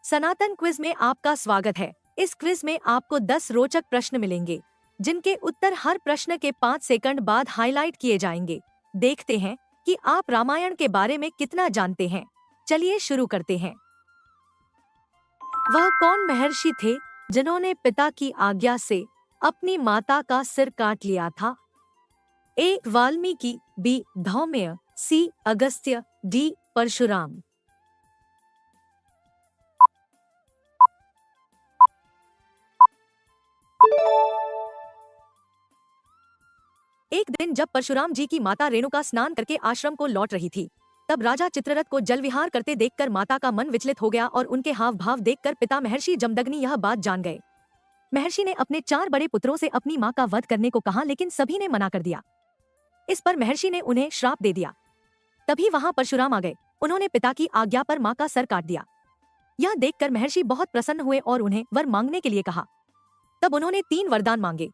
सनातन quiz में आपका स्वागत है। इस क्विज में आपको 10 रोचक प्रश्न मिलेंगे, जिनके उत्तर हर प्रश्न के 5 सेकंड बाद हाईलाइट किए जाएंगे। देखते हैं कि आप रामायण के बारे में कितना जानते हैं। चलिए शुरू करते हैं। वह कौन महर्षि थे जिन्होंने पिता की आज्ञा से अपनी माता का सिर काट लिया था? ए. वाल्मीकि, बी. धौम्य, सी. अगस्त्य, डी. परशुराम। एक दिन जब परशुराम जी की माता रेणुका स्नान करके आश्रम को लौट रही थी, तब राजा चित्ररथ को जल विहार करते देखकर माता का मन विचलित हो गया और उनके हाव भाव देखकर पिता महर्षि जमदग्नि यह बात जान गए। महर्षि ने अपने 4 बड़े पुत्रों से अपनी मां का वध करने को कहा, लेकिन सभी ने मना कर दिया। इस पर महर्षि ने उन्हें श्राप दे दिया। तभी वहां परशुराम आ गए। उन्होंने पिता की आज्ञा पर मां का सर काट दिया। यह देखकर महर्षि बहुत प्रसन्न हुए और उन्हें वर मांगने के लिए कहा। तब उन्होंने 3 वरदान मांगे।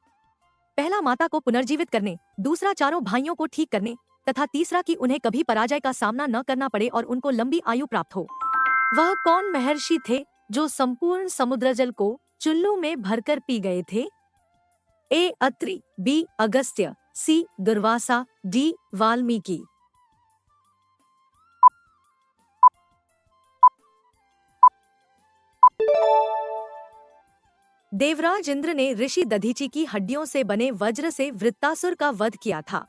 पहला, माता को पुनर्जीवित करने, दूसरा, चारों भाइयों को ठीक करने, तथा तीसरा कि उन्हें कभी पराजय का सामना न करना पड़े और उनको लंबी आयु प्राप्त हो। वह कौन महर्षि थे जो संपूर्ण समुद्र जल को चुल्लू में भरकर पी गए थे? ए. अत्रि, बी. अगस्त्य, सी. दुर्वासा, डी. वाल्मीकि। देवराज इंद्र ने ऋषि दधीचि की हड्डियों से बने वज्र से वृत्तासुर का वध किया था।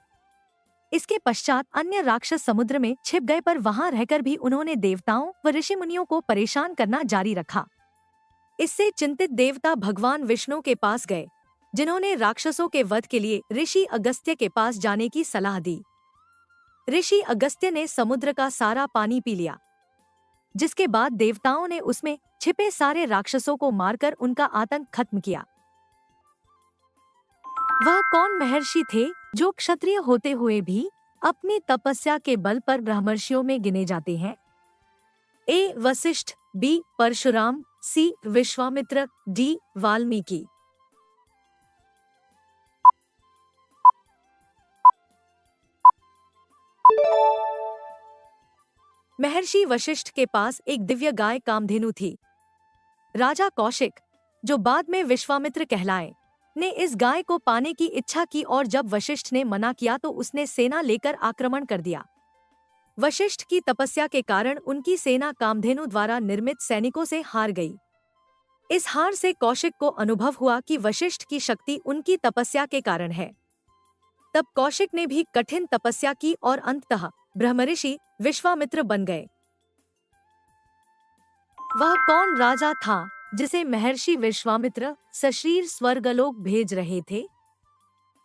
इसके पश्चात अन्य राक्षस समुद्र में छिप गए, पर वहां रहकर भी उन्होंने देवताओं व ऋषि मुनियों को परेशान करना जारी रखा। इससे चिंतित देवता भगवान विष्णु के पास गए, जिन्होंने राक्षसों के वध के लिए ऋषि अगस्त्य के पास जाने की सलाह दी। ऋषि अगस्त्य ने समुद्र का सारा पानी पी लिया, जिसके बाद देवताओं ने उसमें छिपे सारे राक्षसों को मारकर उनका आतंक खत्म किया। वह कौन महर्षि थे जो क्षत्रिय होते हुए भी अपनी तपस्या के बल पर ब्रह्मर्षियों में गिने जाते हैं? ए. वशिष्ठ, बी. परशुराम, सी. विश्वामित्र, डी. वाल्मीकि। महर्षि वशिष्ठ के पास एक दिव्य गाय कामधेनु थी। राजा कौशिक, जो बाद में विश्वामित्र कहलाए, ने इस गाय को पाने की इच्छा की और जब वशिष्ठ ने मना किया तो उसने सेना लेकर आक्रमण कर दिया। वशिष्ठ की तपस्या के कारण उनकी सेना कामधेनु द्वारा निर्मित सैनिकों से हार गई। इस हार से कौशिक को अनुभव हुआ कि वशिष्ठ की शक्ति उनकी तपस्या के कारण है। तब कौशिक ने भी कठिन तपस्या की और अंततः ब्रह्मऋषि विश्वामित्र बन गए। वह कौन राजा था जिसे महर्षि विश्वामित्र सशरीर स्वर्गलोक भेज रहे थे?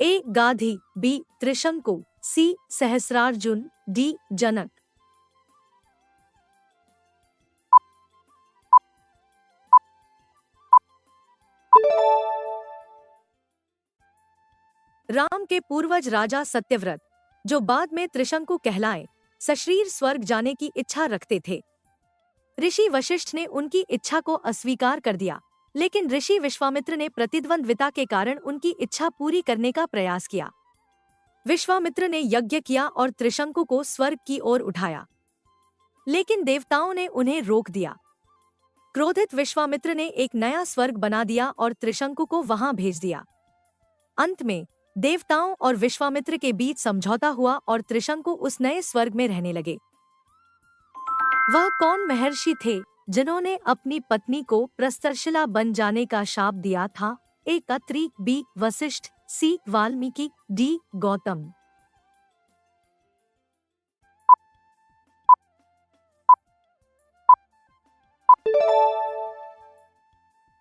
ए. गाधी, बी. त्रिशंकु, सी. सहस्रार्जुन, डी. जनक। राम के पूर्वज राजा सत्यव्रत, जो बाद में त्रिशंकु कहलाए, सशरीर स्वर्ग जाने की इच्छा रखते थे। ऋषि वशिष्ठ ने उनकी इच्छा को अस्वीकार कर दिया, लेकिन ऋषि विश्वामित्र ने प्रतिद्वंद्विता के कारण उनकी इच्छा पूरी करने का प्रयास किया। विश्वामित्र ने यज्ञ किया और त्रिशंकु को स्वर्ग की ओर उठाया, लेकिन देवताओं ने उन्हें रोक दिया। क्रोधित विश्वामित्र ने एक नया स्वर्ग बना दिया और त्रिशंकु को वहां भेज दिया। अंत में देवताओं और विश्वामित्र के बीच समझौता हुआ और त्रिशंकु उस नए स्वर्ग में रहने लगे। वह कौन महर्षि थे जिन्होंने अपनी पत्नी को प्रस्तरशिला बन जाने का शाप दिया था? ए. अत्रि, बी. वशिष्ठ, सी. वाल्मीकि, डी. गौतम।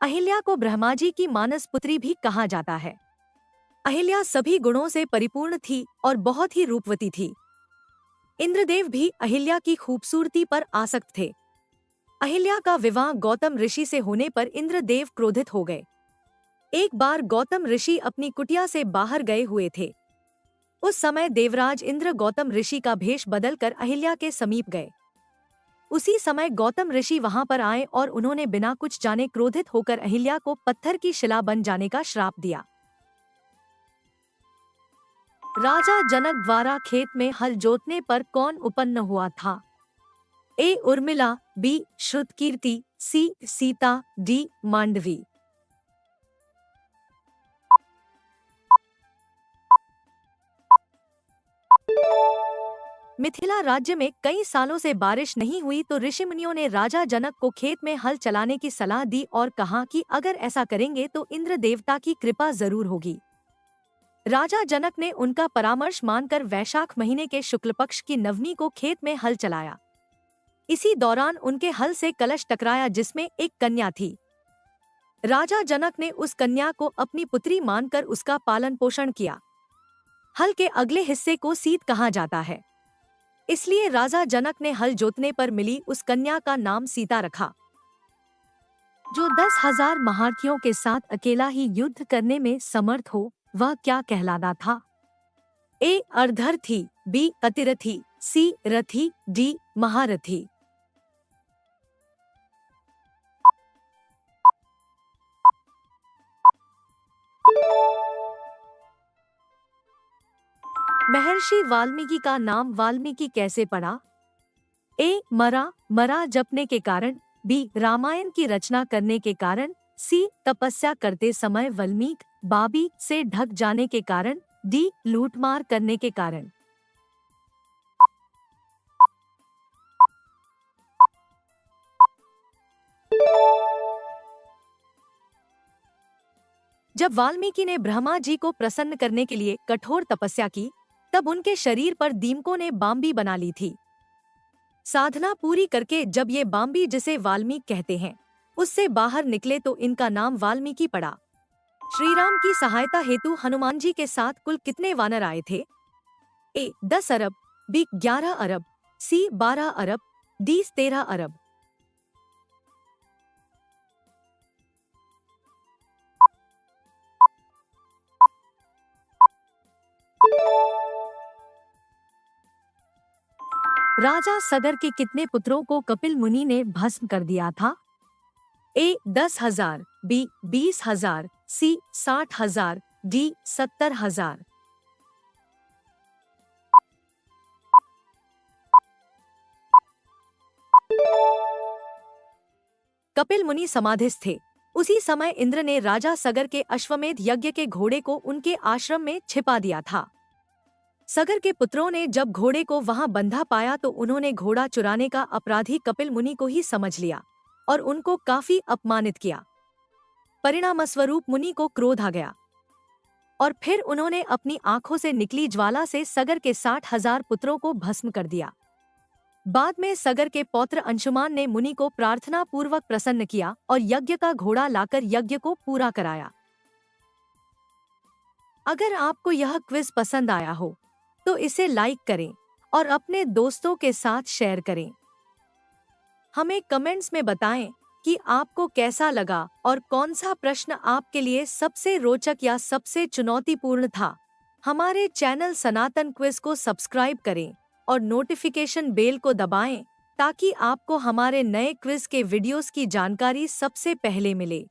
अहिल्या को ब्रह्मा जी की मानस पुत्री भी कहा जाता है। अहिल्या सभी गुणों से परिपूर्ण थी और बहुत ही रूपवती थी। इंद्रदेव भी अहिल्या की खूबसूरती पर आसक्त थे। अहिल्या का विवाह गौतम ऋषि से होने पर इंद्रदेव क्रोधित हो गए। एक बार गौतम ऋषि अपनी कुटिया से बाहर गए हुए थे। उस समय देवराज इंद्र गौतम ऋषि का भेष बदलकर अहिल्या के समीप गए। उसी समय गौतम ऋषि वहां पर आए और उन्होंने बिना कुछ जाने क्रोधित होकर अहिल्या को पत्थर की शिला बन जाने का श्राप दिया। राजा जनक द्वारा खेत में हल जोतने पर कौन उत्पन्न हुआ था? ए उर्मिला, बी श्रुतकीर्ति, सी सीता, डी मांडवी। मिथिला राज्य में कई सालों से बारिश नहीं हुई तो ऋषि मुनियों ने राजा जनक को खेत में हल चलाने की सलाह दी और कहा कि अगर ऐसा करेंगे तो इंद्र देवता की कृपा जरूर होगी। राजा जनक ने उनका परामर्श मानकर वैशाख महीने के शुक्ल पक्ष की नवमी को खेत में हल चलाया। इसी दौरान उनके हल से कलश टकराया जिसमें एक कन्या थी। राजा जनक ने उस कन्या को अपनी पुत्री मानकर उसका पालन पोषण किया। हल के अगले हिस्से को सीत कहा जाता है, इसलिए राजा जनक ने हल जोतने पर मिली उस कन्या का नाम सीता रखा। जो 10,000 महारथियों के साथ अकेला ही युद्ध करने में समर्थ हो वह क्या कहलाता था? ए अर्धरथी, बी अतिरथी, सी रथी, डी महारथी। महर्षि वाल्मीकि का नाम वाल्मीकि कैसे पड़ा? ए मरा जपने के कारण, बी रामायण की रचना करने के कारण, सी तपस्या करते समय वाल्मीकि बाबी से ढक जाने के कारण, डी लूटमार करने के कारण। जब वाल्मीकि ने ब्रह्मा जी को प्रसन्न करने के लिए कठोर तपस्या की तब उनके शरीर पर दीमकों ने बाम्बी बना ली थी। साधना पूरी करके जब ये बाम्बी, जिसे वाल्मीकि कहते हैं, उससे बाहर निकले तो इनका नाम वाल्मीकि पड़ा। श्रीराम की सहायता हेतु हनुमान जी के साथ कुल कितने वानर आए थे? ए 10 अरब, बी 11 अरब, सी 12 अरब, डी 13 अरब। राजा सगर के कितने पुत्रों को कपिल मुनि ने भस्म कर दिया था? ए 10,000, बी 20,000, सी 60,000, डी 70,000। कपिल मुनि समाधिस्थ थे। उसी समय इंद्र ने राजा सगर के अश्वमेध यज्ञ के घोड़े को उनके आश्रम में छिपा दिया था। सगर के पुत्रों ने जब घोड़े को वहां बंधा पाया तो उन्होंने घोड़ा चुराने का अपराधी कपिल मुनि को ही समझ लिया और उनको काफी अपमानित किया। परिणामस्वरूप मुनि को क्रोध आ गया और फिर उन्होंने अपनी आंखों से निकली ज्वाला से सगर के 60,000 पुत्रों को भस्म कर दिया। बाद में सगर के पौत्र अंशुमान ने मुनि को प्रार्थना पूर्वक प्रसन्न किया और यज्ञ का घोड़ा लाकर यज्ञ को पूरा कराया। अगर आपको यह क्विज पसंद आया हो तो इसे लाइक करें और अपने दोस्तों के साथ शेयर करें। हमें कमेंट्स में बताएं कि आपको कैसा लगा और कौन सा प्रश्न आपके लिए सबसे रोचक या सबसे चुनौतीपूर्ण था। हमारे चैनल सनातन क्विज को सब्सक्राइब करें और नोटिफिकेशन बेल को दबाएं ताकि आपको हमारे नए क्विज के वीडियोस की जानकारी सबसे पहले मिले।